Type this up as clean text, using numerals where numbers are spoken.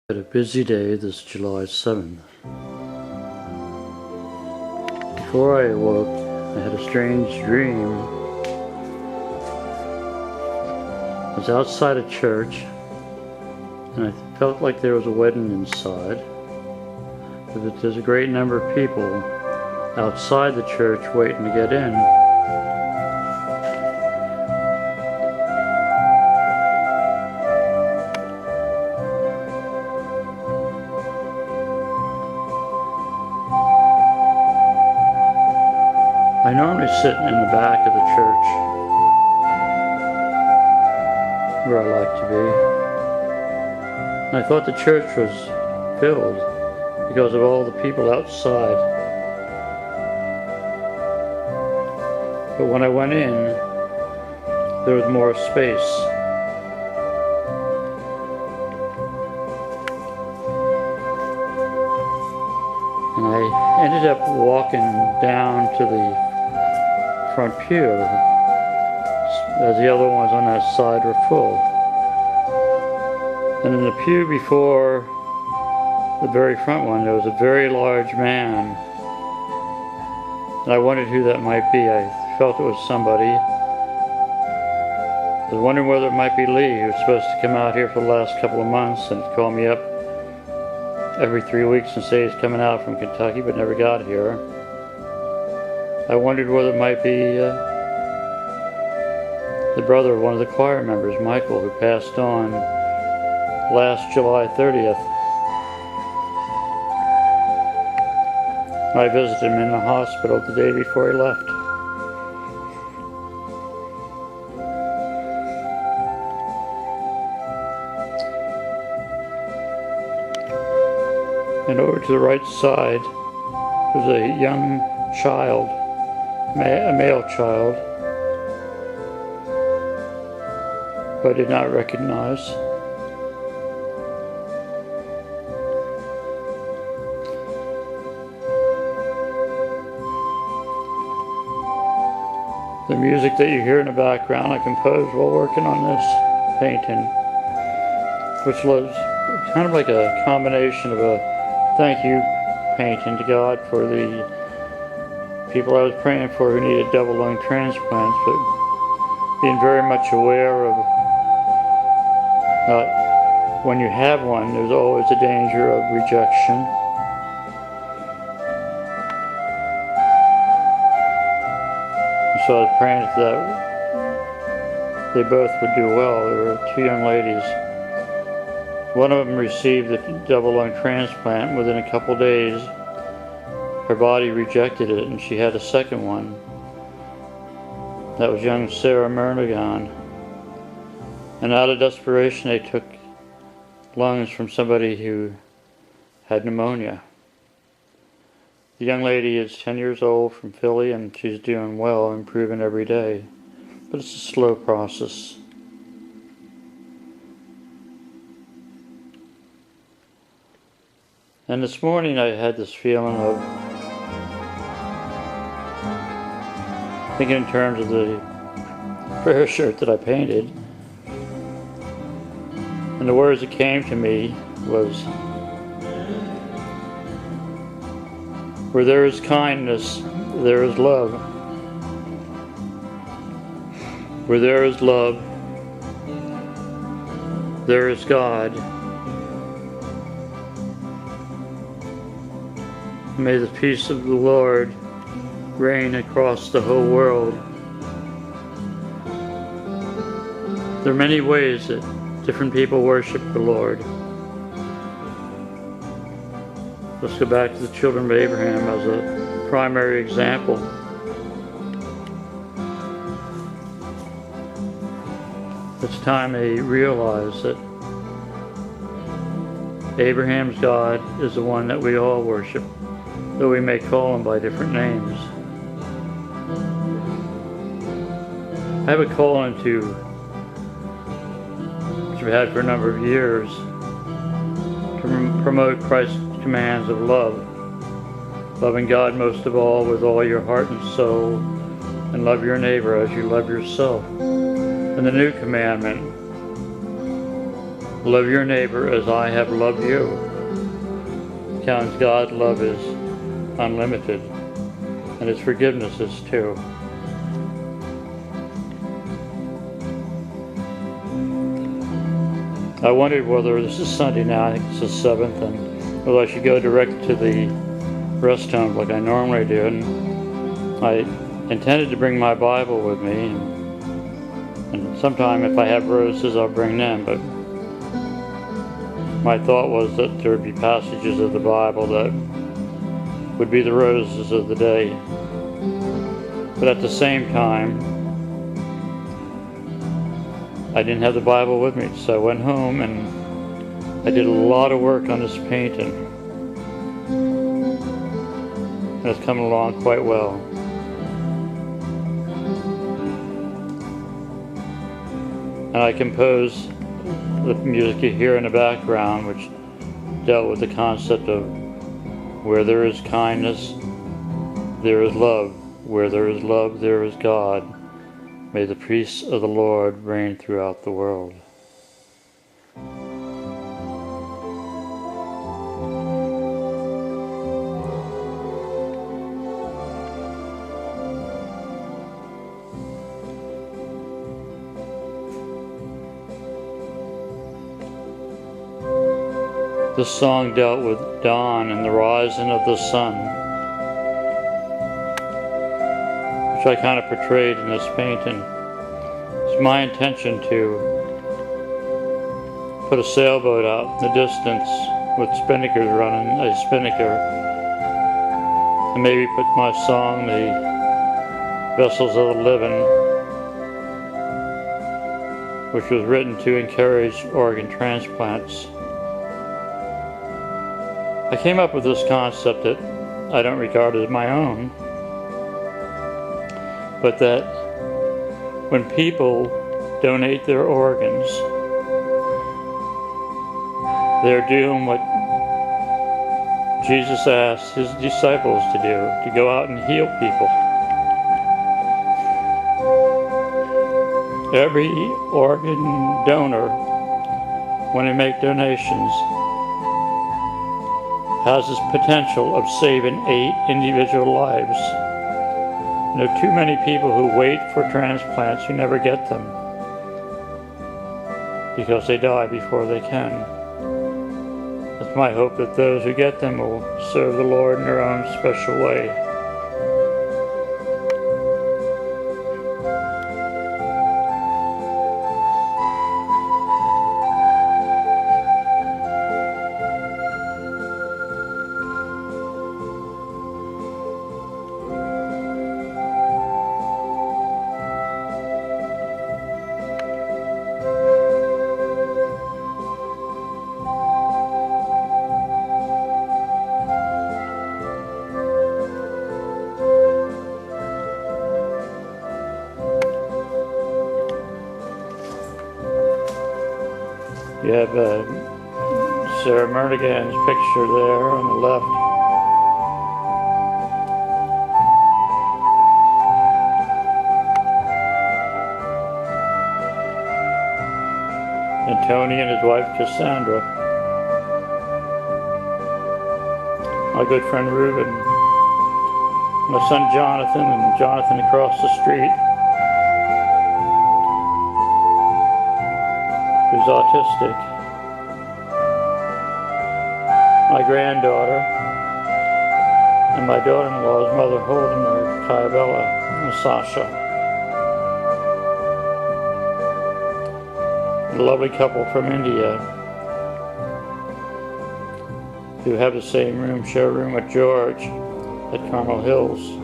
Had a busy day this July 7th. Before I awoke, I had a strange dream. I was outside a church, and I felt like there was a wedding inside. There's a great number of people outside the church waiting to get in. I normally sit in the back of the church, where I like to be. And I thought the church was filled because of all the people outside. But when I went in, there was more space. And I ended up walking down to the front pew, as the other ones on that side were full. And in the pew before the very front one, there was a very large man. And I wondered who that might be. I felt it was somebody. I was wondering whether it might be Lee, who was supposed to come out here for the last couple of months and call me up every 3 weeks and say he's coming out from Kentucky, but never got here. I wondered whether it might be the brother of one of the choir members, Michael, who passed on last July 30th. I visited him in the hospital the day before he left. And over to the right side was a young child, a male child, who I did not recognize. The music that you hear in the background I composed while working on this painting, which was kind of like a combination of a thank you painting to God for the people I was praying for who needed double lung transplants, but being very much aware of when you have one, there's always a danger of rejection. And so I was praying that they both would do well. There were two young ladies. One of them received the double lung transplant. Within a couple days, her body rejected it, and she had a second one. That was young Sarah Murnagan. And out of desperation, they took lungs from somebody who had pneumonia. The young lady is 10 years old from Philly, and she's doing well, improving every day. But it's a slow process. And this morning I had this feeling of thinking in terms of the prayer shirt that I painted. And the words that came to me was, where there is kindness, there is love. Where there is love, there is God. May the peace of the Lord reign across the whole world. There are many ways that different people worship the Lord. Let's go back to the children of Abraham as a primary example. It's time they realize that Abraham's God is the one that we all worship, though we may call him by different names. I have a calling to, which I've had for a number of years, to promote Christ's commands of love. Loving God most of all with all your heart and soul, and love your neighbor as you love yourself. And the new commandment Love your neighbor as I have loved you. Counts God's love is unlimited, and His forgiveness is too. I wondered whether this is Sunday now, I think it's the 7th, and whether I should go direct to the rest home like I normally do. And I intended to bring my Bible with me, and sometime if I have roses I'll bring them, but my thought was that there would be passages of the Bible that would be the roses of the day. But at the same time, I didn't have the Bible with me, so I went home and I did a lot of work on this painting. And it's coming along quite well. And I composed the music you hear in the background, which dealt with the concept of where there is kindness, there is love. Where there is love, there is God. May the peace of the Lord reign throughout the world. This song dealt with dawn and the rising of the sun, which I kind of portrayed in this painting. It's my intention to put a sailboat out in the distance with spinnakers running, a spinnaker, and maybe put my song, The Vessels of the Living, which was written to encourage organ transplants. I came up with this concept that I don't regard as my own, but that when people donate their organs, they're doing what Jesus asked His disciples to do, to go out and heal people. Every organ donor, when they make donations, has this potential of saving 8 individual lives. There are too many people who wait for transplants who never get them because they die before they can. It's my hope that those who get them will serve the Lord in their own special way. You have Sarah Murnigan's picture there on the left. And Tony and his wife Cassandra. My good friend Reuben. My son Jonathan, and Jonathan across the street, who's autistic. My granddaughter and my daughter-in-law's mother holding her, Kyabella and Sasha. A lovely couple from India who have the same room, share a room with George at Carmel Hills.